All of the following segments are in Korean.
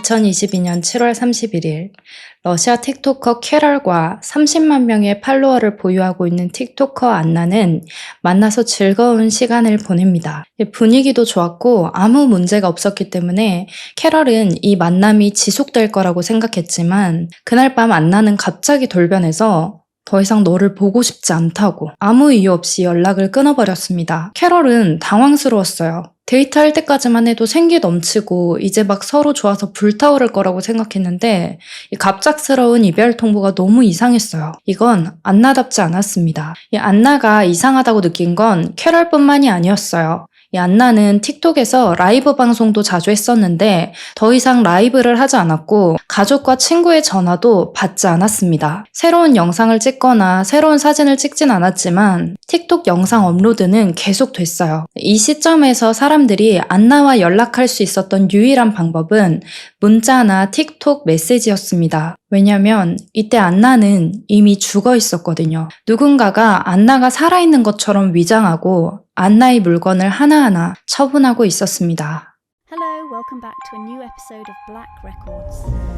2022년 7월 31일 러시아 틱토커 캐럴과 30만 명의 팔로워를 보유하고 있는 틱토커 안나는 만나서 즐거운 시간을 보냅니다. 분위기도 좋았고 아무 문제가 없었기 때문에 캐럴은 이 만남이 지속될 거라고 생각했지만 그날 밤 안나는 갑자기 돌변해서 더 이상 너를 보고 싶지 않다고 아무 이유 없이 연락을 끊어버렸습니다. 캐럴은 당황스러웠어요. 데이트할 때까지만 해도 생기 넘치고 이제 막 서로 좋아서 불타오를 거라고 생각했는데 이 갑작스러운 이별 통보가 너무 이상했어요. 이건 안나답지 않았습니다. 이 안나가 이상하다고 느낀 건 캐럴뿐만이 아니었어요. 이 안나는 틱톡에서 라이브 방송도 자주 했었는데 더 이상 라이브를 하지 않았고 가족과 친구의 전화도 받지 않았습니다. 새로운 영상을 찍거나 새로운 사진을 찍진 않았지만 틱톡 영상 업로드는 계속 됐어요. 이 시점에서 사람들이 안나와 연락할 수 있었던 유일한 방법은 문자나 틱톡 메시지였습니다. 왜냐면 이때 안나는 이미 죽어 있었거든요. 누군가가 안나가 살아있는 것처럼 위장하고 안나의 물건을 하나하나 처분하고 있었습니다. Hello, welcome back to a new episode of Black Records.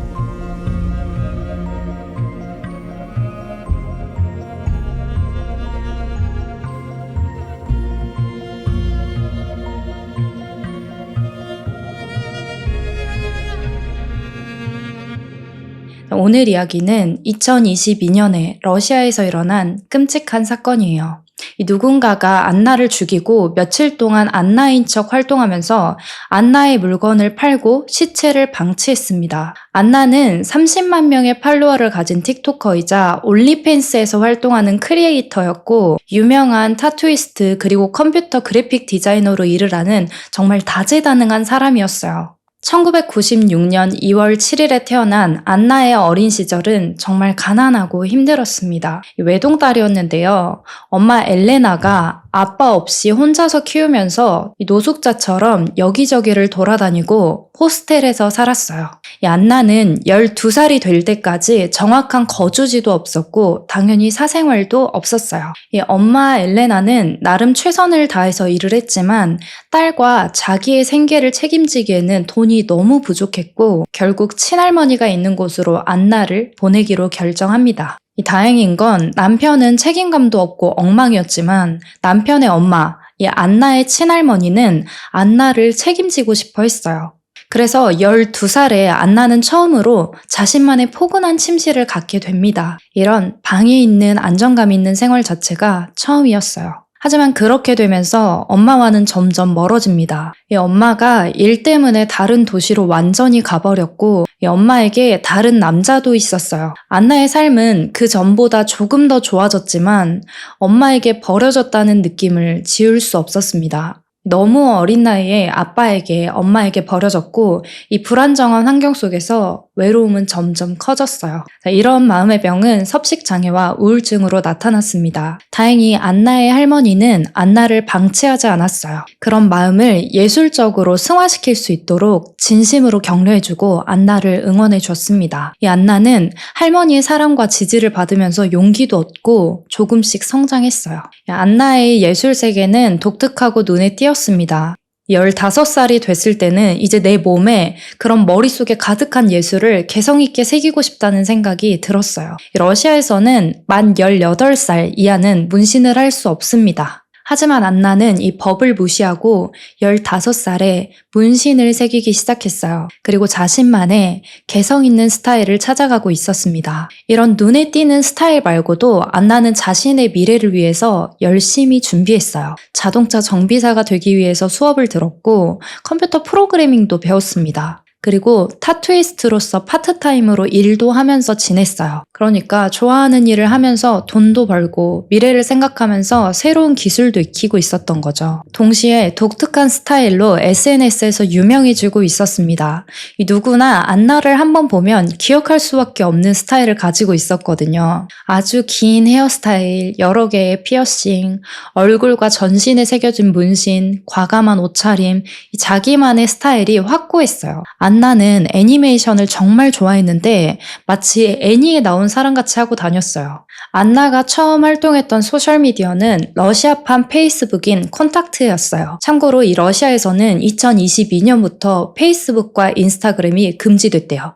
오늘 이야기는 2022년에 러시아에서 일어난 끔찍한 사건이에요. 누군가가 안나를 죽이고 며칠 동안 안나인 척 활동하면서 안나의 물건을 팔고 시체를 방치했습니다. 안나는 30만 명의 팔로워를 가진 틱토커이자 올리팬스에서 활동하는 크리에이터였고 유명한 타투이스트 그리고 컴퓨터 그래픽 디자이너로 일을 하는 정말 다재다능한 사람이었어요. 1996년 2월 7일에 태어난 안나의 어린 시절은 정말 가난하고 힘들었습니다. 외동딸이었는데요. 엄마 엘레나가 아빠 없이 혼자서 키우면서 노숙자처럼 여기저기를 돌아다니고 호스텔에서 살았어요. 안나는 12살이 될 때까지 정확한 거주지도 없었고 당연히 사생활도 없었어요. 엄마 엘레나는 나름 최선을 다해서 일을 했지만 딸과 자기의 생계를 책임지기에는 돈이 너무 부족했고 결국 친할머니가 있는 곳으로 안나를 보내기로 결정합니다. 다행인 건 남편은 책임감도 없고 엉망이었지만 남편의 엄마, 안나의 친할머니는 안나를 책임지고 싶어 했어요. 그래서 12살에 안나는 처음으로 자신만의 포근한 침실을 갖게 됩니다. 이런 방에 있는 안정감 있는 생활 자체가 처음이었어요. 하지만 그렇게 되면서 엄마와는 점점 멀어집니다. 엄마가 일 때문에 다른 도시로 완전히 가버렸고 엄마에게 다른 남자도 있었어요. 안나의 삶은 그 전보다 조금 더 좋아졌지만 엄마에게 버려졌다는 느낌을 지울 수 없었습니다. 너무 어린 나이에 아빠에게 엄마에게 버려졌고 이 불안정한 환경 속에서 외로움은 점점 커졌어요. 이런 마음의 병은 섭식장애와 우울증으로 나타났습니다. 다행히 안나의 할머니는 안나를 방치하지 않았어요. 그런 마음을 예술적으로 승화시킬 수 있도록 진심으로 격려해주고 안나를 응원해줬습니다. 이 안나는 할머니의 사랑과 지지를 받으면서 용기도 얻고 조금씩 성장했어요. 안나의 예술 세계는 독특하고 눈에 띄었습니다. 15살이 됐을 때는 이제 내 몸에 그런 머릿속에 가득한 예술을 개성있게 새기고 싶다는 생각이 들었어요. 러시아에서는 만 18살 이하는 문신을 할 수 없습니다. 하지만 안나는 이 법을 무시하고 15살에 문신을 새기기 시작했어요. 그리고 자신만의 개성 있는 스타일을 찾아가고 있었습니다. 이런 눈에 띄는 스타일 말고도 안나는 자신의 미래를 위해서 열심히 준비했어요. 자동차 정비사가 되기 위해서 수업을 들었고 컴퓨터 프로그래밍도 배웠습니다. 그리고 타투이스트로서 파트타임으로 일도 하면서 지냈어요. 그러니까 좋아하는 일을 하면서 돈도 벌고 미래를 생각하면서 새로운 기술도 익히고 있었던 거죠. 동시에 독특한 스타일로 SNS에서 유명해지고 있었습니다. 누구나 안나를 한번 보면 기억할 수밖에 없는 스타일을 가지고 있었거든요. 아주 긴 헤어스타일, 여러 개의 피어싱, 얼굴과 전신에 새겨진 문신, 과감한 옷차림, 자기만의 스타일이 확고했어요. 안나는 애니메이션을 정말 좋아했는데 마치 애니에 나온 귀여운 사람같이 하고 다녔어요. 안나가 처음 활동했던 소셜미디어는 러시아판 페이스북인 콘탁트였어요. 참고로 이 러시아에서는 2022년부터 페이스북과 인스타그램이 금지됐대요.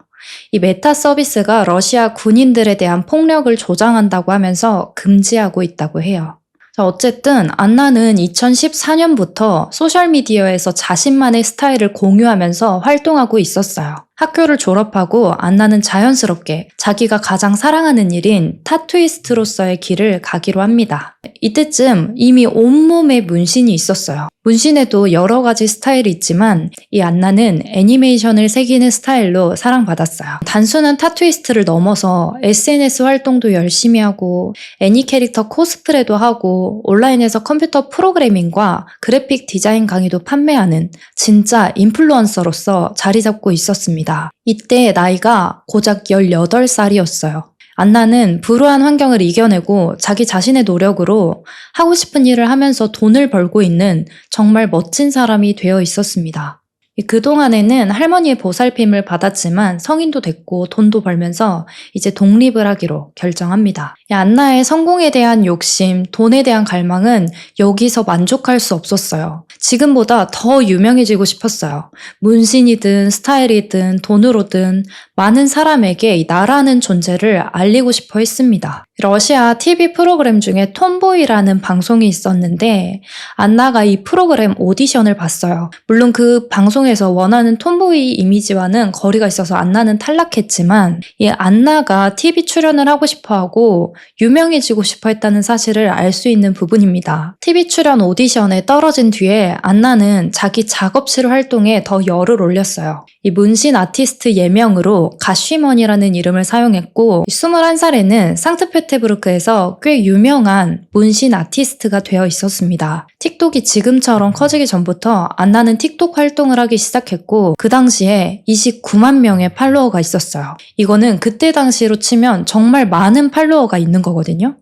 이 메타 서비스가 러시아 군인들에 대한 폭력을 조장한다고 하면서 금지하고 있다고 해요. 자, 어쨌든 안나는 2014년부터 소셜미디어에서 자신만의 스타일을 공유하면서 활동하고 있었어요. 학교를 졸업하고 안나는 자연스럽게 자기가 가장 사랑하는 일인 타투이스트로서의 길을 가기로 합니다. 이때쯤 이미 온몸에 문신이 있었어요. 문신에도 여러 가지 스타일이 있지만 이 안나는 애니메이션을 새기는 스타일로 사랑받았어요. 단순한 타투이스트를 넘어서 SNS 활동도 열심히 하고 애니 캐릭터 코스프레도 하고 온라인에서 컴퓨터 프로그래밍과 그래픽 디자인 강의도 판매하는 진짜 인플루언서로서 자리 잡고 있었습니다. 이때 나이가 고작 18살이었어요. 안나는 불우한 환경을 이겨내고 자기 자신의 노력으로 하고 싶은 일을 하면서 돈을 벌고 있는 정말 멋진 사람이 되어 있었습니다. 그동안에는 할머니의 보살핌을 받았지만 성인도 됐고 돈도 벌면서 이제 독립을 하기로 결정합니다. 안나의 성공에 대한 욕심, 돈에 대한 갈망은 여기서 만족할 수 없었어요. 지금보다 더 유명해지고 싶었어요. 문신이든 스타일이든 돈으로든 많은 사람에게 나라는 존재를 알리고 싶어 했습니다. 러시아 TV 프로그램 중에 톰보이라는 방송이 있었는데 안나가 이 프로그램 오디션을 봤어요. 물론 그 방송에서 원하는 톰보이 이미지와는 거리가 있어서 안나는 탈락했지만 이 안나가 TV 출연을 하고 싶어하고 유명해지고 싶어 했다는 사실을 알 수 있는 부분입니다. TV 출연 오디션에 떨어진 뒤에 안나는 자기 작업실 활동에 더 열을 올렸어요. 이 문신 아티스트 예명으로 가쉬먼이라는 이름을 사용했고 21살에는 상트페테부르크에서 꽤 유명한 문신 아티스트가 되어 있었습니다. 틱톡이 지금처럼 커지기 전부터 안나는 틱톡 활동을 하기 시작했고 그 당시에 29만 명의 팔로워가 있었어요. 이거는 그때 당시로 치면 정말 많은 팔로워가 있는 거거든요.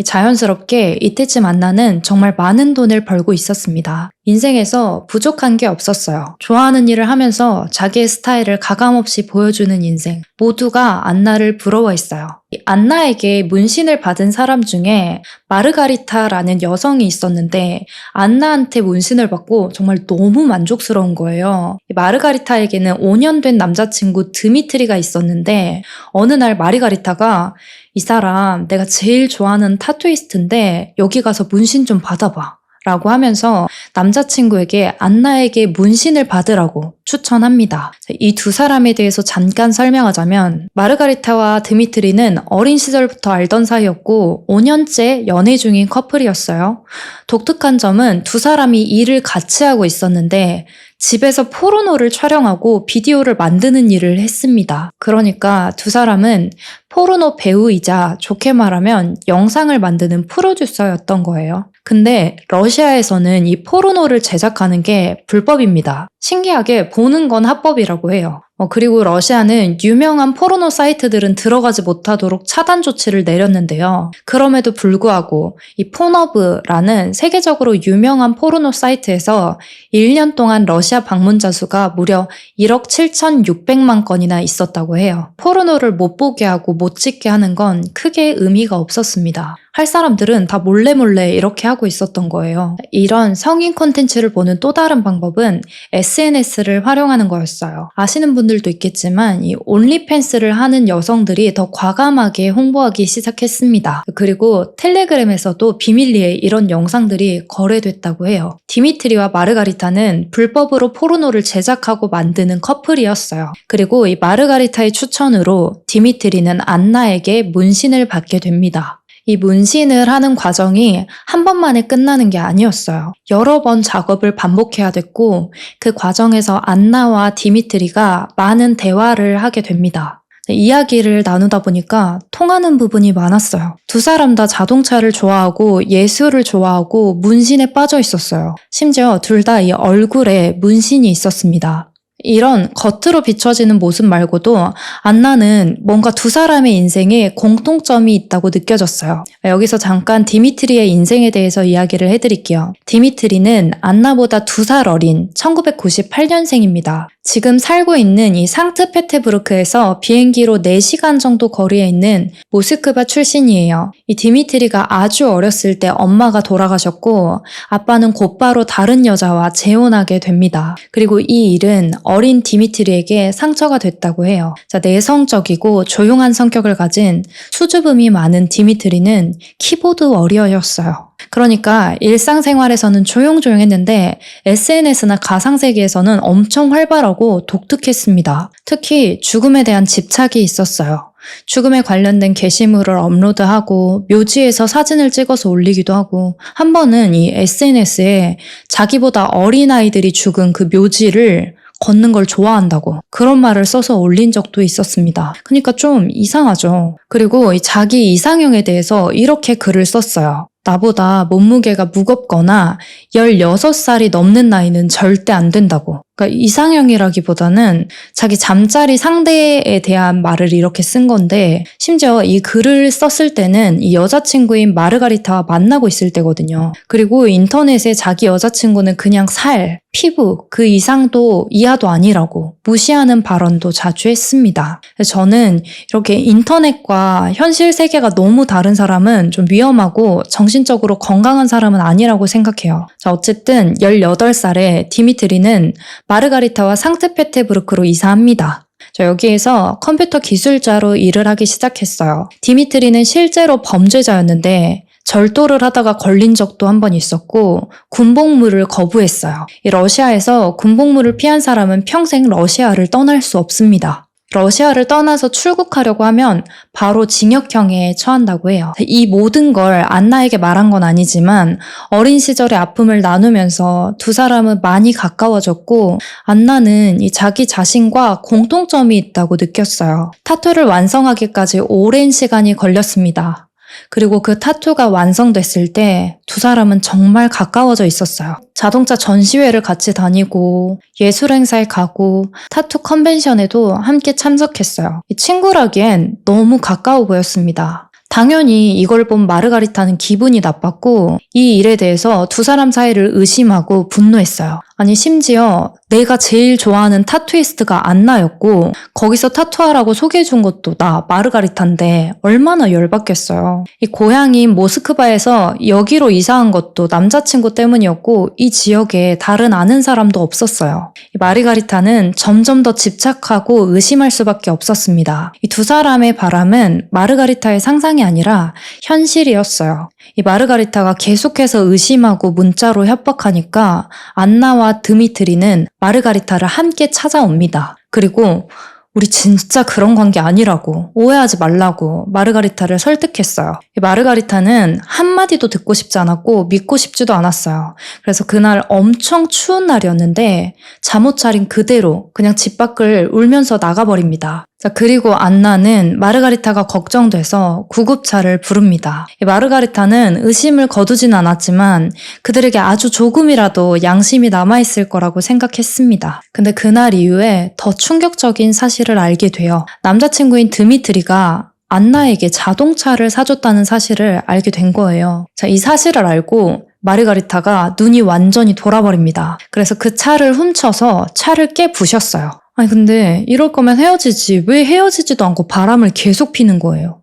자연스럽게 이때쯤 안나는 정말 많은 돈을 벌고 있었습니다. 인생에서 부족한 게 없었어요. 좋아하는 일을 하면서 자기의 스타일을 가감없이 보여주는 인생. 모두가 안나를 부러워했어요. 안나에게 문신을 받은 사람 중에 마르가리타라는 여성이 있었는데 안나한테 문신을 받고 정말 너무 만족스러운 거예요. 마르가리타에게는 5년 된 남자친구 드미트리가 있었는데 어느 날 마르가리타가 이 사람 내가 제일 좋아하는 타투이스트인데 여기 가서 문신 좀 받아봐 라고 하면서 남자친구에게 안나에게 문신을 받으라고 추천합니다. 이 두 사람에 대해서 잠깐 설명하자면 마르가리타와 드미트리는 어린 시절부터 알던 사이였고 5년째 연애 중인 커플이었어요. 독특한 점은 두 사람이 일을 같이 하고 있었는데 집에서 포르노를 촬영하고 비디오를 만드는 일을 했습니다. 그러니까 두 사람은 포르노 배우이자 좋게 말하면 영상을 만드는 프로듀서였던 거예요. 근데 러시아에서는 이 포르노를 제작하는 게 불법입니다. 신기하게 보는 건 합법이라고 해요. 그리고 러시아는 유명한 포르노 사이트들은 들어가지 못하도록 차단 조치를 내렸는데요. 그럼에도 불구하고 이 폰허브라는 세계적으로 유명한 포르노 사이트에서 1년 동안 러시아 방문자 수가 무려 1억 7,600만 건이나 있었다고 해요. 포르노를 못 보게 하고 못 찍게 하는 건 크게 의미가 없었습니다. 할 사람들은 다 몰래 이렇게 하고 있었던 거예요. 이런 성인 콘텐츠를 보는 또 다른 방법은 SNS를 활용하는 거였어요. 아시는 분들도 있겠지만 이 온리팬스를 하는 여성들이 더 과감하게 홍보하기 시작했습니다. 그리고 텔레그램에서도 비밀리에 이런 영상들이 거래됐다고 해요. 디미트리와 마르가리타는 불법으로 포르노를 제작하고 만드는 커플이었어요. 그리고 이 마르가리타의 추천으로 디미트리는 안나에게 문신을 받게 됩니다. 이 문신을 하는 과정이 한 번만에 끝나는 게 아니었어요. 여러 번 작업을 반복해야 됐고 그 과정에서 안나와 디미트리가 많은 대화를 하게 됩니다. 이야기를 나누다 보니까 통하는 부분이 많았어요. 두 사람 다 자동차를 좋아하고 예술을 좋아하고 문신에 빠져 있었어요. 심지어 둘 다 이 얼굴에 문신이 있었습니다. 이런 겉으로 비춰지는 모습 말고도 안나는 뭔가 두 사람의 인생에 공통점이 있다고 느껴졌어요. 여기서 잠깐 디미트리의 인생에 대해서 이야기를 해드릴게요. 디미트리는 안나보다 2살 어린 1998년생입니다. 지금 살고 있는 이 상트페테부르크에서 비행기로 4시간 정도 거리에 있는 모스크바 출신이에요. 이 디미트리가 아주 어렸을 때 엄마가 돌아가셨고 아빠는 곧바로 다른 여자와 재혼하게 됩니다. 그리고 이 일은 어린 디미트리에게 상처가 됐다고 해요. 내성적이고 조용한 성격을 가진 수줍음이 많은 디미트리는 키보드 워리어였어요. 그러니까 일상생활에서는 조용조용했는데 SNS나 가상세계에서는 엄청 활발하고 독특했습니다. 특히 죽음에 대한 집착이 있었어요. 죽음에 관련된 게시물을 업로드하고 묘지에서 사진을 찍어서 올리기도 하고 한 번은 이 SNS에 자기보다 어린 아이들이 죽은 그 묘지를 걷는 걸 좋아한다고 그런 말을 써서 올린 적도 있었습니다. 그러니까 좀 이상하죠. 그리고 이 자기 이상형에 대해서 이렇게 글을 썼어요. 나보다 몸무게가 무겁거나 16살이 넘는 나이는 절대 안 된다고. 그러니까 이상형이라기보다는 자기 잠자리 상대에 대한 말을 이렇게 쓴 건데 심지어 이 글을 썼을 때는 이 여자친구인 마르가리타와 만나고 있을 때거든요. 그리고 인터넷에 자기 여자친구는 그냥 살, 피부, 그 이상도 이하도 아니라고 무시하는 발언도 자주 했습니다. 저는 이렇게 인터넷과 현실 세계가 너무 다른 사람은 좀 위험하고 정신적으로 건강한 사람은 아니라고 생각해요. 자, 어쨌든 18살에 디미트리는 마르가리타와 상트페테부르크로 이사합니다. 여기에서 컴퓨터 기술자로 일을 하기 시작했어요. 디미트리는 실제로 범죄자였는데 절도를 하다가 걸린 적도 한 번 있었고 군복무를 거부했어요. 이 러시아에서 군복무를 피한 사람은 평생 러시아를 떠날 수 없습니다. 러시아를 떠나서 출국하려고 하면 바로 징역형에 처한다고 해요. 이 모든 걸 안나에게 말한 건 아니지만 어린 시절의 아픔을 나누면서 두 사람은 많이 가까워졌고 안나는 이 자기 자신과 공통점이 있다고 느꼈어요. 타투를 완성하기까지 오랜 시간이 걸렸습니다. 그리고 그 타투가 완성됐을 때 두 사람은 정말 가까워져 있었어요. 자동차 전시회를 같이 다니고 예술 행사에 가고 타투 컨벤션에도 함께 참석했어요. 이 친구라기엔 너무 가까워 보였습니다. 당연히 이걸 본 마르가리타는 기분이 나빴고 이 일에 대해서 두 사람 사이를 의심하고 분노했어요. 아니 심지어 내가 제일 좋아하는 타투이스트가 안나였고 거기서 타투하라고 소개해준 것도 나 마르가리타인데 얼마나 열받겠어요. 이 고향인 모스크바에서 여기로 이사한 것도 남자친구 때문이었고 이 지역에 다른 아는 사람도 없었어요. 이 마르가리타는 점점 더 집착하고 의심할 수밖에 없었습니다. 이 두 사람의 바람은 마르가리타의 상상이 아니라 현실이었어요. 이 마르가리타가 계속해서 의심하고 문자로 협박하니까 안나와 드미트리는 마르가리타를 함께 찾아옵니다. 그리고 우리 진짜 그런 관계 아니라고 오해하지 말라고 마르가리타를 설득했어요. 마르가리타는 한마디도 듣고 싶지 않았고 믿고 싶지도 않았어요. 그래서 그날 엄청 추운 날이었는데 잠옷 차림 그대로 그냥 집 밖을 울면서 나가버립니다. 자, 그리고 안나는 마르가리타가 걱정돼서 구급차를 부릅니다. 마르가리타는 의심을 거두진 않았지만 그들에게 아주 조금이라도 양심이 남아있을 거라고 생각했습니다. 근데 그날 이후에 더 충격적인 사실을 알게 돼요. 남자친구인 드미트리가 안나에게 자동차를 사줬다는 사실을 알게 된 거예요. 자, 이 사실을 알고 마르가리타가 눈이 완전히 돌아버립니다. 그래서 그 차를 훔쳐서 차를 깨부셨어요. 아니 근데 이럴 거면 헤어지지 왜 헤어지지도 않고 바람을 계속 피는 거예요.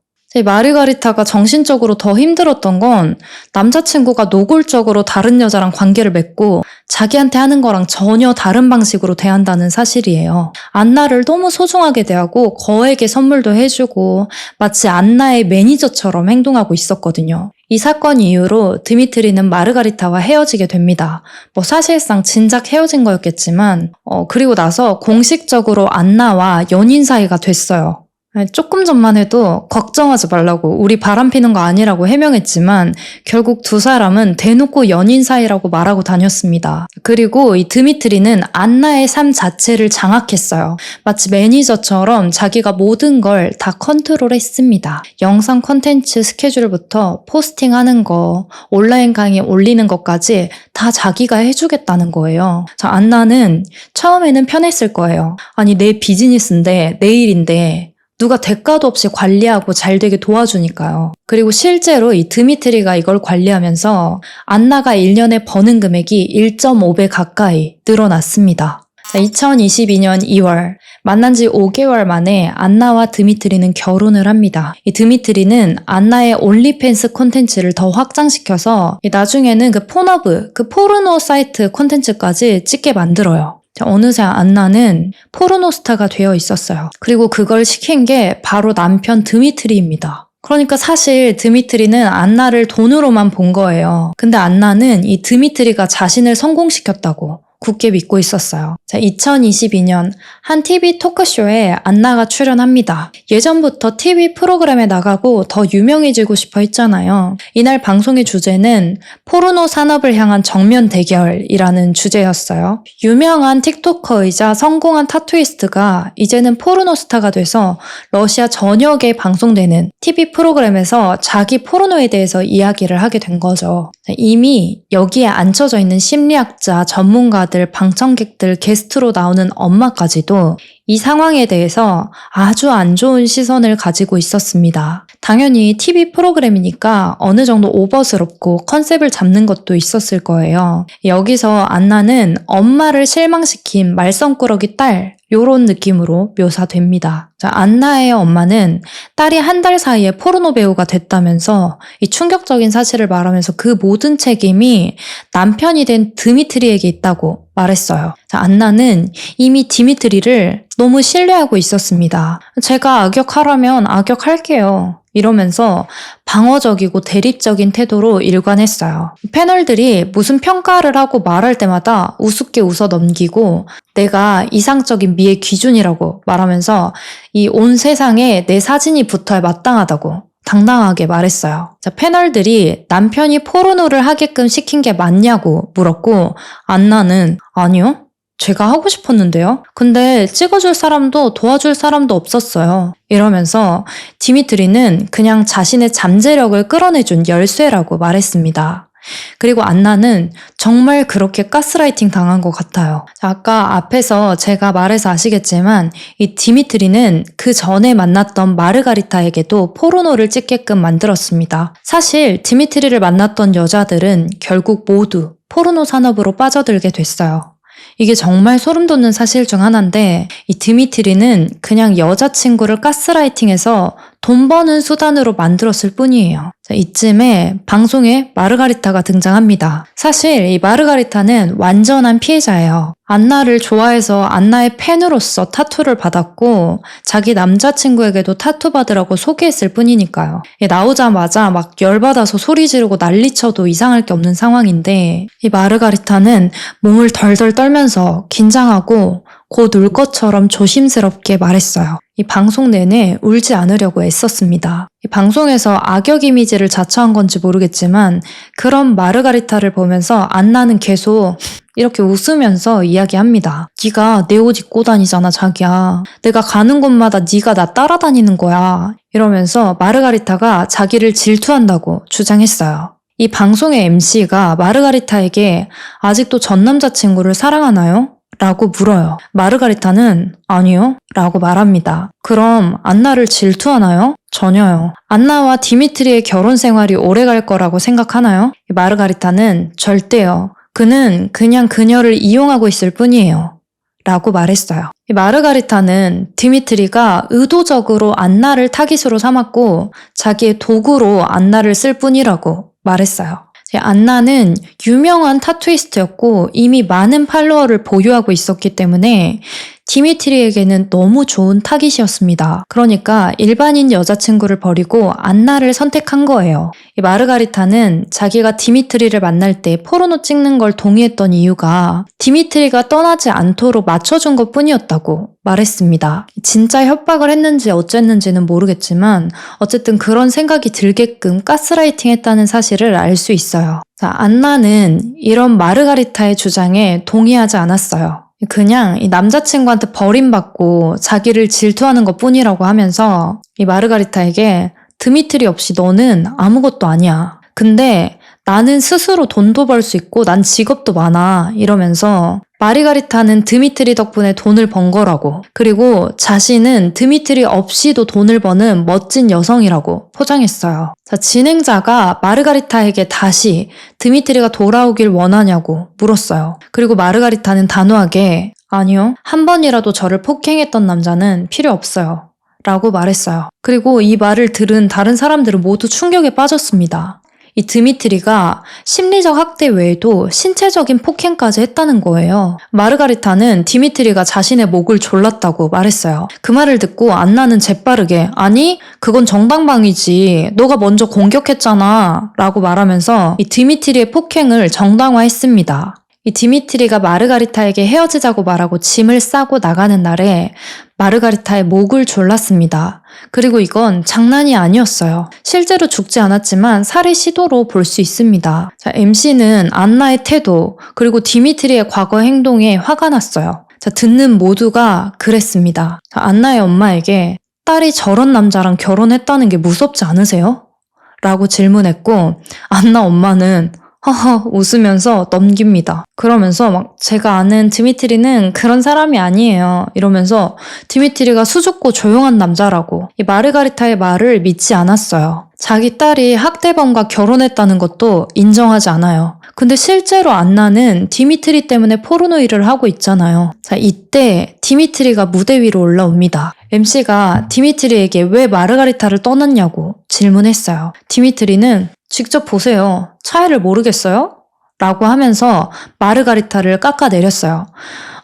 마르가리타가 정신적으로 더 힘들었던 건 남자친구가 노골적으로 다른 여자랑 관계를 맺고 자기한테 하는 거랑 전혀 다른 방식으로 대한다는 사실이에요. 안나를 너무 소중하게 대하고 거액의 선물도 해주고 마치 안나의 매니저처럼 행동하고 있었거든요. 이 사건 이후로 드미트리는 마르가리타와 헤어지게 됩니다. 사실상 진작 헤어진 거였겠지만 그리고 나서 공식적으로 안나와 연인 사이가 됐어요. 조금 전만 해도 걱정하지 말라고 우리 바람 피는 거 아니라고 해명했지만 결국 두 사람은 대놓고 연인 사이라고 말하고 다녔습니다. 그리고 이 드미트리는 안나의 삶 자체를 장악했어요. 마치 매니저처럼 자기가 모든 걸 다 컨트롤했습니다. 영상 콘텐츠 스케줄부터 포스팅하는 거, 온라인 강의 올리는 것까지 다 자기가 해주겠다는 거예요. 자, 안나는 처음에는 편했을 거예요. 아니, 내 비즈니스인데, 내 일인데 누가 대가도 없이 관리하고 잘 되게 도와주니까요. 그리고 실제로 이 드미트리가 이걸 관리하면서 안나가 1년에 버는 금액이 1.5배 가까이 늘어났습니다. 자, 2022년 2월 만난 지 5개월 만에 안나와 드미트리는 결혼을 합니다. 이 드미트리는 안나의 올리팬스 콘텐츠를 더 확장시켜서 나중에는 그 폰허브, 그 포르노 사이트 콘텐츠까지 찍게 만들어요. 어느새 안나는 포르노스타가 되어 있었어요. 그리고 그걸 시킨 게 바로 남편 드미트리입니다. 그러니까 사실 드미트리는 안나를 돈으로만 본 거예요. 근데 안나는 이 드미트리가 자신을 성공시켰다고 굳게 믿고 있었어요. 자, 2022년 한 TV 토크쇼에 안나가 출연합니다. 예전부터 TV 프로그램에 나가고 더 유명해지고 싶어 했잖아요. 이날 방송의 주제는 포르노 산업을 향한 정면 대결이라는 주제였어요. 유명한 틱토커이자 성공한 타투이스트가 이제는 포르노 스타가 돼서 러시아 전역에 방송되는 TV 프로그램에서 자기 포르노에 대해서 이야기를 하게 된 거죠. 자, 이미 여기에 앉혀져 있는 심리학자, 전문가들, 방청객들, 게스트로 나오는 엄마까지도 이 상황에 대해서 아주 안 좋은 시선을 가지고 있었습니다. 당연히 TV 프로그램이니까 어느 정도 오버스럽고 컨셉을 잡는 것도 있었을 거예요. 여기서 안나는 엄마를 실망시킨 말썽꾸러기 딸, 요런 느낌으로 묘사됩니다. 자, 안나의 엄마는 딸이 한 달 사이에 포르노 배우가 됐다면서 이 충격적인 사실을 말하면서 그 모든 책임이 남편이 된 드미트리에게 있다고 말했어요. 자, 안나는 이미 디미트리를 너무 신뢰하고 있었습니다. 제가 악역하라면 악역할게요. 이러면서 방어적이고 대립적인 태도로 일관했어요. 패널들이 무슨 평가를 하고 말할 때마다 우습게 웃어 넘기고 내가 이상적인 미의 기준이라고 말하면서 이 온 세상에 내 사진이 붙어야 마땅하다고 당당하게 말했어요. 자, 패널들이 남편이 포르노를 하게끔 시킨 게 맞냐고 물었고 안나는 아니요. 제가 하고 싶었는데요. 근데 찍어줄 사람도 도와줄 사람도 없었어요. 이러면서 디미트리는 그냥 자신의 잠재력을 끌어내준 열쇠라고 말했습니다. 그리고 안나는 정말 그렇게 가스라이팅 당한 것 같아요. 아까 앞에서 제가 말해서 아시겠지만 이 디미트리는 그 전에 만났던 마르가리타에게도 포르노를 찍게끔 만들었습니다. 사실 디미트리를 만났던 여자들은 결국 모두 포르노 산업으로 빠져들게 됐어요. 이게 정말 소름 돋는 사실 중 하나인데 이 드미트리는 그냥 여자친구를 가스라이팅해서 돈 버는 수단으로 만들었을 뿐이에요. 자, 이쯤에 방송에 마르가리타가 등장합니다. 사실 이 마르가리타는 완전한 피해자예요. 안나를 좋아해서 안나의 팬으로서 타투를 받았고 자기 남자친구에게도 타투 받으라고 소개했을 뿐이니까요. 나오자마자 막 열받아서 소리 지르고 난리쳐도 이상할 게 없는 상황인데 이 마르가리타는 몸을 덜덜 떨면서 긴장하고 곧 울 것처럼 조심스럽게 말했어요. 이 방송 내내 울지 않으려고 애썼습니다. 이 방송에서 악역 이미지를 자처한 건지 모르겠지만 그런 마르가리타를 보면서 안나는 계속 이렇게 웃으면서 이야기합니다. 네가 내 옷 입고 다니잖아, 자기야. 내가 가는 곳마다 네가 나 따라다니는 거야. 이러면서 마르가리타가 자기를 질투한다고 주장했어요. 이 방송의 MC가 마르가리타에게 아직도 전 남자친구를 사랑하나요? 라고 물어요. 마르가리타는 아니요 라고 말합니다. 그럼 안나를 질투하나요? 전혀요. 안나와 디미트리의 결혼 생활이 오래갈 거라고 생각하나요? 마르가리타는 절대요. 그는 그냥 그녀를 이용하고 있을 뿐이에요. 라고 말했어요. 마르가리타는 디미트리가 의도적으로 안나를 타깃으로 삼았고 자기의 도구로 안나를 쓸 뿐이라고 말했어요. 안나는 유명한 타투이스트였고 이미 많은 팔로워를 보유하고 있었기 때문에 디미트리에게는 너무 좋은 타깃이었습니다. 그러니까 일반인 여자친구를 버리고 안나를 선택한 거예요. 이 마르가리타는 자기가 디미트리를 만날 때 포르노 찍는 걸 동의했던 이유가 디미트리가 떠나지 않도록 맞춰준 것 뿐이었다고 말했습니다. 진짜 협박을 했는지 어쨌는지는 모르겠지만 어쨌든 그런 생각이 들게끔 가스라이팅 했다는 사실을 알 수 있어요. 자, 안나는 이런 마르가리타의 주장에 동의하지 않았어요. 그냥 이 남자친구한테 버림받고 자기를 질투하는 것 뿐이라고 하면서 이 마르가리타에게 드미트리 없이 너는 아무것도 아니야. 근데 나는 스스로 돈도 벌 수 있고 난 직업도 많아. 이러면서 마르가리타는 드미트리 덕분에 돈을 번 거라고. 그리고 자신은 드미트리 없이도 돈을 버는 멋진 여성이라고 포장했어요. 자, 진행자가 마르가리타에게 다시 드미트리가 돌아오길 원하냐고 물었어요. 그리고 마르가리타는 단호하게 아니요. 한 번이라도 저를 폭행했던 남자는 필요 없어요. 라고 말했어요. 그리고 이 말을 들은 다른 사람들은 모두 충격에 빠졌습니다. 이 드미트리가 심리적 학대 외에도 신체적인 폭행까지 했다는 거예요. 마르가리타는 디미트리가 자신의 목을 졸랐다고 말했어요. 그 말을 듣고 안나는 재빠르게 아니 그건 정당방위지 너가 먼저 공격했잖아 라고 말하면서 이 디미트리의 폭행을 정당화했습니다. 이 디미트리가 마르가리타에게 헤어지자고 말하고 짐을 싸고 나가는 날에 마르가리타의 목을 졸랐습니다. 그리고 이건 장난이 아니었어요. 실제로 죽지 않았지만 살해 시도로 볼 수 있습니다. 자, MC는 안나의 태도 그리고 디미트리의 과거 행동에 화가 났어요. 자, 듣는 모두가 그랬습니다. 자, 안나의 엄마에게 딸이 저런 남자랑 결혼했다는 게 무섭지 않으세요? 라고 질문했고 안나 엄마는 허허 웃으면서 넘깁니다. 그러면서 막 제가 아는 드미트리는 그런 사람이 아니에요. 이러면서 디미트리가 수줍고 조용한 남자라고 이 마르가리타의 말을 믿지 않았어요. 자기 딸이 학대범과 결혼했다는 것도 인정하지 않아요. 근데 실제로 안나는 디미트리 때문에 포르노 일을 하고 있잖아요. 자, 이때 디미트리가 무대 위로 올라옵니다. MC가 디미트리에게 왜 마르가리타를 떠났냐고 질문했어요. 디미트리는 직접 보세요. 차이를 모르겠어요? 라고 하면서 마르가리타를 깎아내렸어요.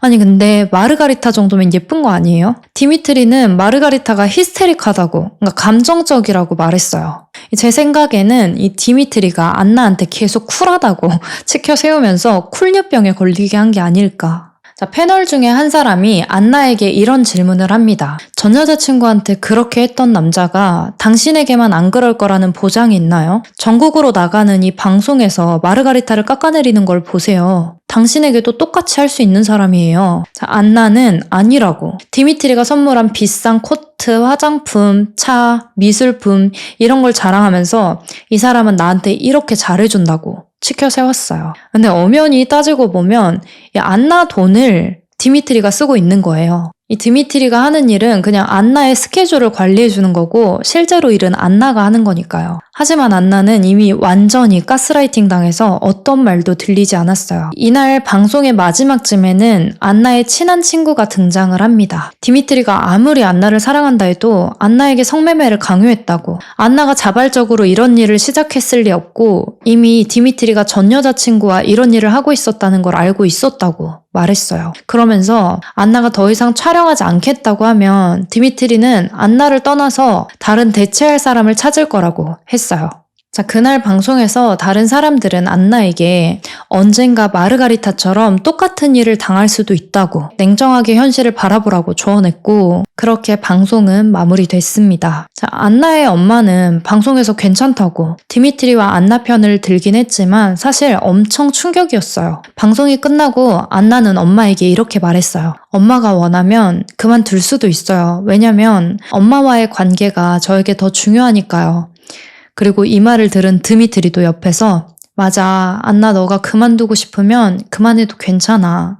아니 근데 마르가리타 정도면 예쁜 거 아니에요? 디미트리는 마르가리타가 히스테릭하다고, 그러니까 감정적이라고 말했어요. 제 생각에는 이 디미트리가 안나한테 계속 쿨하다고 치켜 세우면서 쿨녀병에 걸리게 한 게 아닐까. 자, 패널 중에 한 사람이 안나에게 이런 질문을 합니다. 전 여자친구한테 그렇게 했던 남자가 당신에게만 안 그럴 거라는 보장이 있나요? 전국으로 나가는 이 방송에서 마르가리타를 깎아내리는 걸 보세요. 당신에게도 똑같이 할 수 있는 사람이에요. 자, 안나는 아니라고. 디미트리가 선물한 비싼 코트, 화장품, 차, 미술품 이런 걸 자랑하면서 이 사람은 나한테 이렇게 잘해준다고 치켜 세웠어요. 근데 엄연히 따지고 보면 이 안나 돈을 디미트리가 쓰고 있는 거예요. 이 디미트리가 하는 일은 그냥 안나의 스케줄을 관리해주는 거고 실제로 일은 안나가 하는 거니까요. 하지만 안나는 이미 완전히 가스라이팅 당해서 어떤 말도 들리지 않았어요. 이날 방송의 마지막쯤에는 안나의 친한 친구가 등장을 합니다. 디미트리가 아무리 안나를 사랑한다 해도 안나에게 성매매를 강요했다고, 안나가 자발적으로 이런 일을 시작했을 리 없고 이미 디미트리가 전 여자친구와 이런 일을 하고 있었다는 걸 알고 있었다고 말했어요. 그러면서 안나가 더 이상 촬영하지 않겠다고 하면 디미트리는 안나를 떠나서 다른 대체할 사람을 찾을 거라고 했어요. 자, 그날 방송에서 다른 사람들은 안나에게 언젠가 마르가리타처럼 똑같은 일을 당할 수도 있다고 냉정하게 현실을 바라보라고 조언했고 그렇게 방송은 마무리됐습니다. 자, 안나의 엄마는 방송에서 괜찮다고 디미트리와 안나 편을 들긴 했지만 사실 엄청 충격이었어요. 방송이 끝나고 안나는 엄마에게 이렇게 말했어요. 엄마가 원하면 그만둘 수도 있어요. 왜냐면 엄마와의 관계가 저에게 더 중요하니까요. 그리고 이 말을 들은 드미트리도 옆에서 맞아, 안나 너가 그만두고 싶으면 그만해도 괜찮아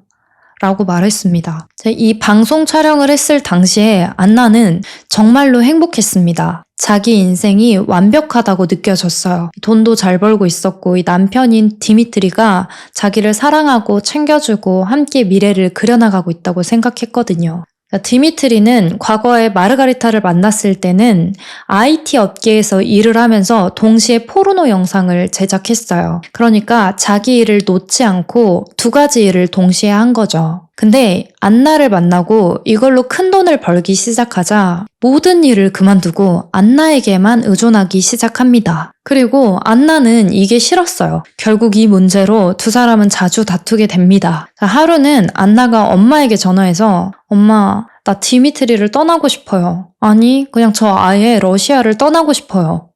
라고 말했습니다. 이 방송 촬영을 했을 당시에 안나는 정말로 행복했습니다. 자기 인생이 완벽하다고 느껴졌어요. 돈도 잘 벌고 있었고 이 남편인 디미트리가 자기를 사랑하고 챙겨주고 함께 미래를 그려나가고 있다고 생각했거든요. 디미트리는 과거에 마르가리타를 만났을 때는 IT 업계에서 일을 하면서 동시에 포르노 영상을 제작했어요. 그러니까 자기 일을 놓지 않고 두 가지 일을 동시에 한 거죠. 근데 안나를 만나고 이걸로 큰 돈을 벌기 시작하자 모든 일을 그만두고 안나에게만 의존하기 시작합니다. 그리고 안나는 이게 싫었어요. 결국 이 문제로 두 사람은 자주 다투게 됩니다. 하루는 안나가 엄마에게 전화해서 엄마, 나 디미트리를 떠나고 싶어요. 아니, 그냥 저 아예 러시아를 떠나고 싶어요.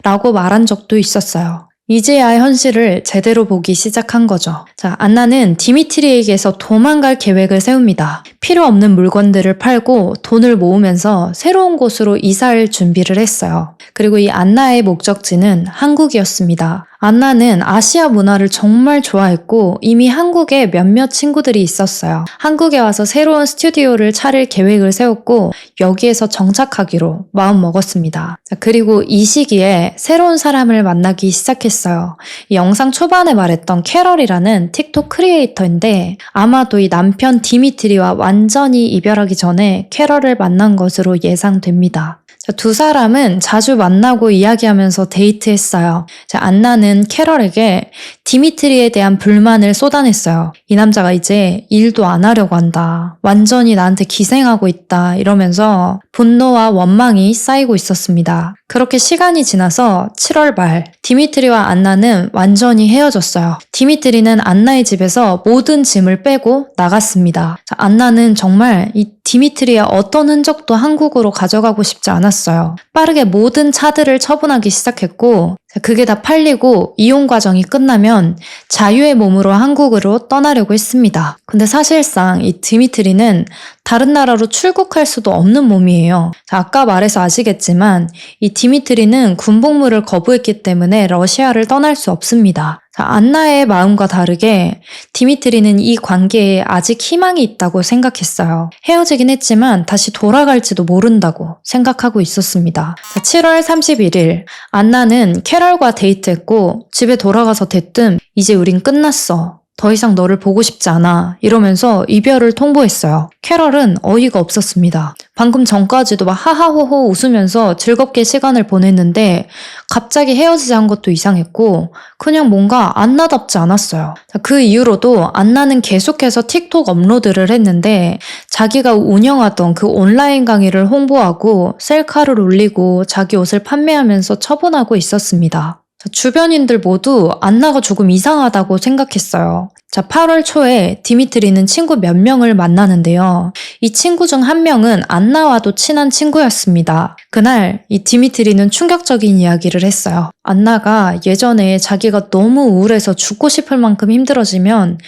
라고 말한 적도 있었어요. 이제야 현실을 제대로 보기 시작한 거죠. 안나는 디미트리에게서 도망갈 계획을 세웁니다. 필요 없는 물건들을 팔고 돈을 모으면서 새로운 곳으로 이사할 준비를 했어요. 그리고 이 안나의 목적지는 한국이었습니다. 안나는 아시아 문화를 정말 좋아했고 이미 한국에 몇몇 친구들이 있었어요. 한국에 와서 새로운 스튜디오를 차릴 계획을 세웠고 여기에서 정착하기로 마음먹었습니다. 그리고 이 시기에 새로운 사람을 만나기 시작했어요. 이 영상 초반에 말했던 캐럴이라는 틱톡 크리에이터인데 아마도 이 남편 디미트리와 완전히 이별하기 전에 캐럴을 만난 것으로 예상됩니다. 두 사람은 자주 만나고 이야기하면서 데이트했어요. 안나는 캐럴에게 디미트리에 대한 불만을 쏟아냈어요. 이 남자가 이제 일도 안 하려고 한다. 완전히 나한테 기생하고 있다. 이러면서 분노와 원망이 쌓이고 있었습니다. 그렇게 시간이 지나서 7월 말 디미트리와 안나는 완전히 헤어졌어요. 디미트리는 안나의 집에서 모든 짐을 빼고 나갔습니다. 안나는 정말 이 디미트리의 어떤 흔적도 한국으로 가져가고 싶지 않았어요. 빠르게 모든 차들을 처분하기 시작했고 그게 다 팔리고 이혼 과정이 끝나면 자유의 몸으로 한국으로 떠나려고 했습니다. 근데 사실상 이 디미트리는 다른 나라로 출국할 수도 없는 몸이에요. 아까 말해서 아시겠지만 이 디미트리는 군복무를 거부했기 때문에 러시아를 떠날 수 없습니다. 안나의 마음과 다르게 디미트리는 이 관계에 아직 희망이 있다고 생각했어요. 헤어지긴 했지만 다시 돌아갈지도 모른다고 생각하고 있었습니다. 7월 31일 안나는 캐럴과 데이트했고 집에 돌아가서 대뜸 이제 우린 끝났어. 더 이상 너를 보고 싶지 않아. 이러면서 이별을 통보했어요. 캐럴은 어이가 없었습니다. 방금 전까지도 막 하하호호 웃으면서 즐겁게 시간을 보냈는데 갑자기 헤어지자는 것도 이상했고 그냥 뭔가 안나답지 않았어요. 그 이후로도 안나는 계속해서 틱톡 업로드를 했는데 자기가 운영하던 그 온라인 강의를 홍보하고 셀카를 올리고 자기 옷을 판매하면서 처분하고 있었습니다. 주변인들 모두 안나가 조금 이상하다고 생각했어요. 8월 초에 디미트리는 친구 몇 명을 만나는데요. 이 친구 중 한 명은 안나와도 친한 친구였습니다. 그날 이 디미트리는 충격적인 이야기를 했어요. 안나가 예전에 자기가 너무 우울해서 죽고 싶을 만큼 힘들어지면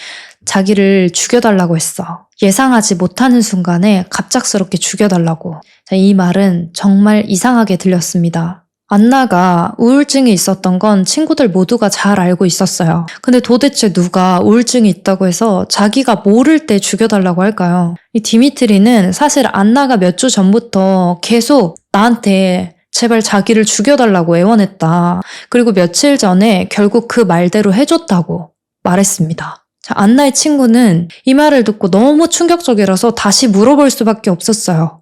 자기를 죽여달라고 했어. 예상하지 못하는 순간에 갑작스럽게 죽여달라고. 이 말은 정말 이상하게 들렸습니다. 안나가 우울증이 있었던 건 친구들 모두가 잘 알고 있었어요. 근데 도대체 누가 우울증이 있다고 해서 자기가 모를 때 죽여달라고 할까요? 이 디미트리는 사실 안나가 몇 주 전부터 계속 나한테 제발 자기를 죽여달라고 애원했다. 그리고 며칠 전에 결국 그 말대로 해줬다고 말했습니다. 안나의 친구는 이 말을 듣고 너무 충격적이라서 다시 물어볼 수밖에 없었어요.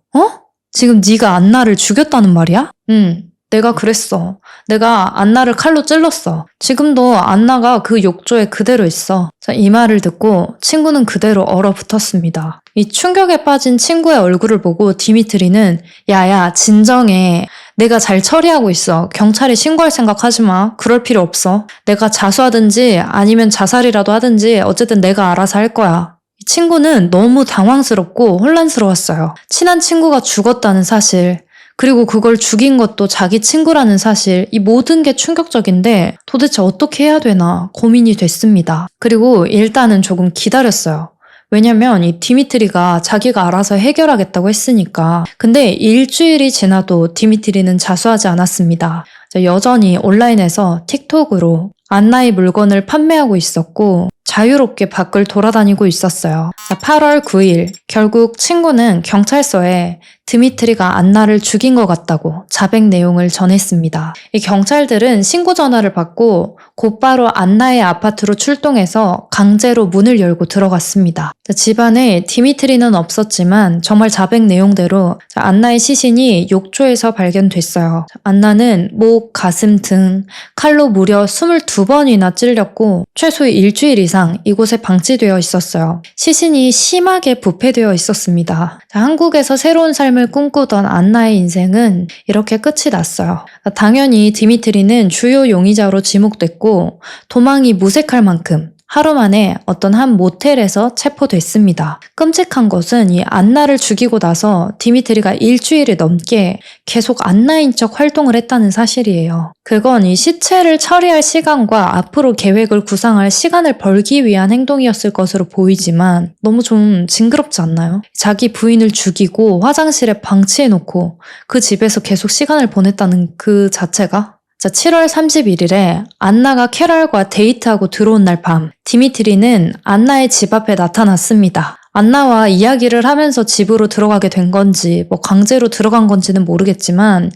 지금 네가 안나를 죽였다는 말이야? 응. 내가 그랬어. 내가 안나를 칼로 찔렀어. 지금도 안나가 그 욕조에 그대로 있어. 이 말을 듣고 친구는 그대로 얼어붙었습니다. 이 충격에 빠진 친구의 얼굴을 보고 디미트리는 야야 진정해. 내가 잘 처리하고 있어. 경찰에 신고할 생각하지 마. 그럴 필요 없어. 내가 자수하든지 아니면 자살이라도 하든지 어쨌든 내가 알아서 할 거야. 이 친구는 너무 당황스럽고 혼란스러웠어요. 친한 친구가 죽었다는 사실, 그리고 그걸 죽인 것도 자기 친구라는 사실, 이 모든 게 충격적인데 도대체 어떻게 해야 되나 고민이 됐습니다. 그리고 일단은 조금 기다렸어요. 왜냐면 이 디미트리가 자기가 알아서 해결하겠다고 했으니까. 근데 일주일이 지나도 디미트리는 자수하지 않았습니다. 여전히 온라인에서 틱톡으로 안나의 물건을 판매하고 있었고 자유롭게 밖을 돌아다니고 있었어요. 8월 9일 결국 친구는 경찰서에 드미트리가 안나를 죽인 것 같다고 자백 내용을 전했습니다. 이 경찰들은 신고 전화를 받고 곧바로 안나의 아파트로 출동해서 강제로 문을 열고 들어갔습니다. 집안에 디미트리는 없었지만 정말 자백 내용대로 안나의 시신이 욕조에서 발견됐어요. 안나는 목, 가슴 등 칼로 무려 22번이나 찔렸고 최소 일주일 이상 이곳에 방치되어 있었어요. 시신이 심하게 부패되어 있었습니다. 한국에서 새로운 삶을 꿈꾸던 안나의 인생은 이렇게 끝이 났어요. 당연히 디미트리는 주요 용의자로 지목됐고 도망이 무색할 만큼 하루 만에 어떤 한 모텔에서 체포됐습니다. 끔찍한 것은 이 안나를 죽이고 나서 디미트리가 일주일이 넘게 계속 안나인 척 활동을 했다는 사실이에요. 그건 이 시체를 처리할 시간과 앞으로 계획을 구상할 시간을 벌기 위한 행동이었을 것으로 보이지만 너무 좀 징그럽지 않나요? 자기 부인을 죽이고 화장실에 방치해놓고 그 집에서 계속 시간을 보냈다는 그 자체가 7월 31일에 안나가 캐럴과 데이트하고 들어온 날 밤, 디미트리는 안나의 집 앞에 나타났습니다. 안나와 이야기를 하면서 집으로 들어가게 된 건지 강제로 들어간 건지는 모르겠지만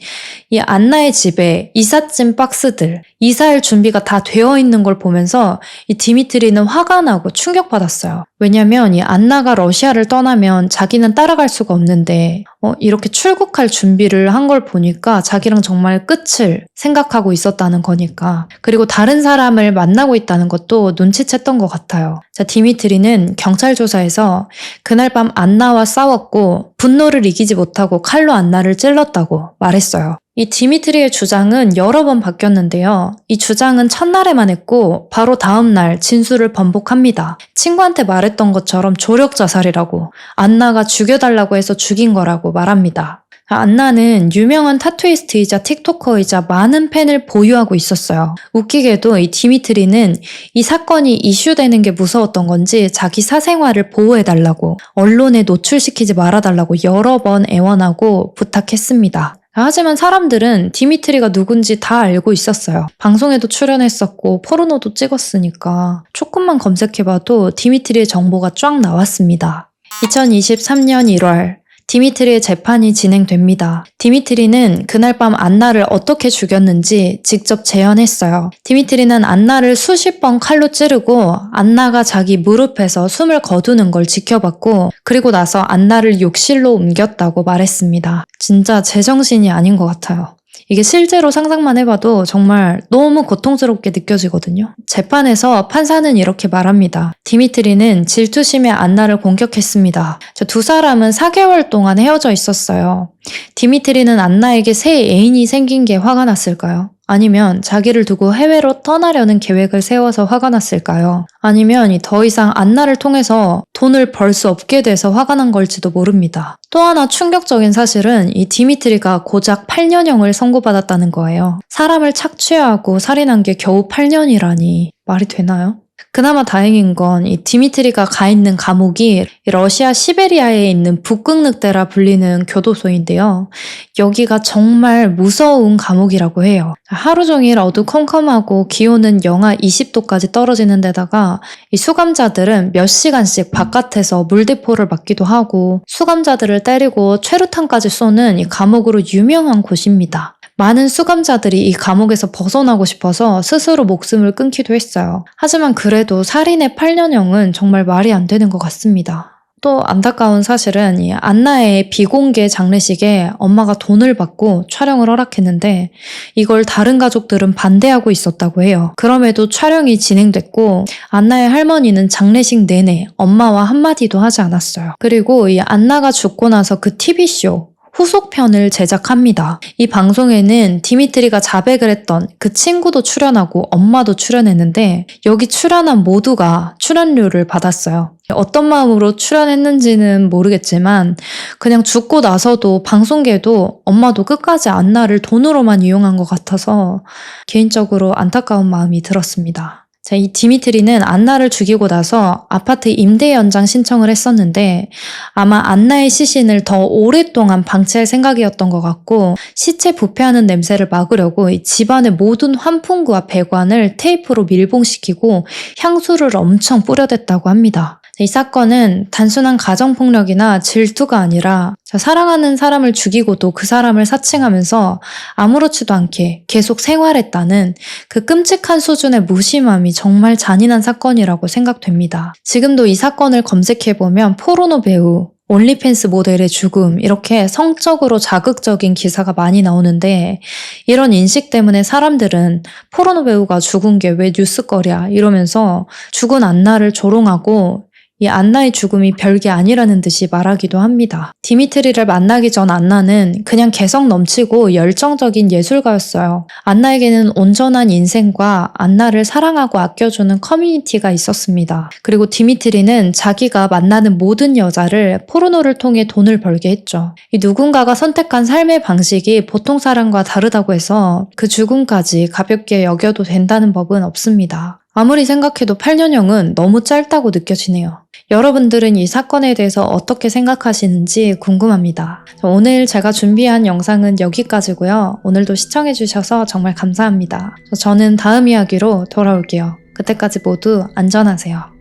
이 안나의 집에 이삿짐 박스들, 이사할 준비가 다 되어 있는 걸 보면서 이 디미트리는 화가 나고 충격받았어요. 왜냐면 이 안나가 러시아를 떠나면 자기는 따라갈 수가 없는데 이렇게 출국할 준비를 한 걸 보니까 자기랑 정말 끝을 생각하고 있었다는 거니까. 그리고 다른 사람을 만나고 있다는 것도 눈치챘던 것 같아요. 디미트리는 경찰 조사에서 그날 밤 안나와 싸웠고 분노를 이기지 못하고 칼로 안나를 찔렀다고 말했어요. 이 디미트리의 주장은 여러 번 바뀌었는데요. 이 주장은 첫날에만 했고 바로 다음 날 진술을 번복합니다. 친구한테 말했던 것처럼 조력 자살이라고, 안나가 죽여달라고 해서 죽인 거라고 말합니다. 안나는 유명한 타투이스트이자 틱토커이자 많은 팬을 보유하고 있었어요. 웃기게도 이 디미트리는 이 사건이 이슈되는 게 무서웠던 건지 자기 사생활을 보호해달라고, 언론에 노출시키지 말아달라고 여러 번 애원하고 부탁했습니다. 하지만 사람들은 디미트리가 누군지 다 알고 있었어요. 방송에도 출연했었고 포르노도 찍었으니까 조금만 검색해봐도 디미트리의 정보가 쫙 나왔습니다. 2023년 1월 디미트리의 재판이 진행됩니다. 디미트리는 그날 밤 안나를 어떻게 죽였는지 직접 재현했어요. 디미트리는 안나를 수십 번 칼로 찌르고 안나가 자기 무릎에서 숨을 거두는 걸 지켜봤고 그리고 나서 안나를 욕실로 옮겼다고 말했습니다. 진짜 제정신이 아닌 것 같아요. 이게 실제로 상상만 해봐도 정말 너무 고통스럽게 느껴지거든요. 재판에서 판사는 이렇게 말합니다. 디미트리는 질투심에 안나를 공격했습니다. 두 사람은 4개월 동안 헤어져 있었어요. 디미트리는 안나에게 새 애인이 생긴 게 화가 났을까요? 아니면 자기를 두고 해외로 떠나려는 계획을 세워서 화가 났을까요? 아니면 더 이상 안나를 통해서 돈을 벌 수 없게 돼서 화가 난 걸지도 모릅니다. 또 하나 충격적인 사실은 이 디미트리가 고작 8년형을 선고받았다는 거예요. 사람을 착취하고 살인한 게 겨우 8년이라니 말이 되나요? 그나마 다행인 건 이 디미트리가 가 있는 감옥이 러시아 시베리아에 있는 북극늑대라 불리는 교도소인데요. 여기가 정말 무서운 감옥이라고 해요. 하루 종일 어두컴컴하고 기온은 영하 20도까지 떨어지는 데다가 이 수감자들은 몇 시간씩 바깥에서 물대포를 맞기도 하고 수감자들을 때리고 최루탄까지 쏘는 이 감옥으로 유명한 곳입니다. 많은 수감자들이 이 감옥에서 벗어나고 싶어서 스스로 목숨을 끊기도 했어요. 하지만 그래도 살인의 8년형은 정말 말이 안 되는 것 같습니다. 또 안타까운 사실은 이 안나의 비공개 장례식에 엄마가 돈을 받고 촬영을 허락했는데 이걸 다른 가족들은 반대하고 있었다고 해요. 그럼에도 촬영이 진행됐고 안나의 할머니는 장례식 내내 엄마와 한마디도 하지 않았어요. 그리고 이 안나가 죽고 나서 그 TV쇼 후속편을 제작합니다. 이 방송에는 디미트리가 자백을 했던 그 친구도 출연하고 엄마도 출연했는데 여기 출연한 모두가 출연료를 받았어요. 어떤 마음으로 출연했는지는 모르겠지만 그냥 죽고 나서도 방송계도 엄마도 끝까지 안나를 돈으로만 이용한 것 같아서 개인적으로 안타까운 마음이 들었습니다. 이 디미트리는 안나를 죽이고 나서 아파트 임대 연장 신청을 했었는데 아마 안나의 시신을 더 오랫동안 방치할 생각이었던 것 같고 시체 부패하는 냄새를 막으려고 이 집안의 모든 환풍구와 배관을 테이프로 밀봉시키고 향수를 엄청 뿌려댔다고 합니다. 이 사건은 단순한 가정폭력이나 질투가 아니라 사랑하는 사람을 죽이고도 그 사람을 사칭하면서 아무렇지도 않게 계속 생활했다는 그 끔찍한 수준의 무심함이 정말 잔인한 사건이라고 생각됩니다. 지금도 이 사건을 검색해보면 포르노 배우, 온리팬스 모델의 죽음, 이렇게 성적으로 자극적인 기사가 많이 나오는데 이런 인식 때문에 사람들은 포르노 배우가 죽은 게 왜 뉴스거리야 이러면서 죽은 안나를 조롱하고 이 안나의 죽음이 별게 아니라는 듯이 말하기도 합니다. 디미트리를 만나기 전 안나는 그냥 개성 넘치고 열정적인 예술가였어요. 안나에게는 온전한 인생과 안나를 사랑하고 아껴주는 커뮤니티가 있었습니다. 그리고 디미트리는 자기가 만나는 모든 여자를 포르노를 통해 돈을 벌게 했죠. 이 누군가가 선택한 삶의 방식이 보통 사람과 다르다고 해서 그 죽음까지 가볍게 여겨도 된다는 법은 없습니다. 아무리 생각해도 8년형은 너무 짧다고 느껴지네요. 여러분들은 이 사건에 대해서 어떻게 생각하시는지 궁금합니다. 오늘 제가 준비한 영상은 여기까지고요. 오늘도 시청해주셔서 정말 감사합니다. 저는 다음 이야기로 돌아올게요. 그때까지 모두 안전하세요.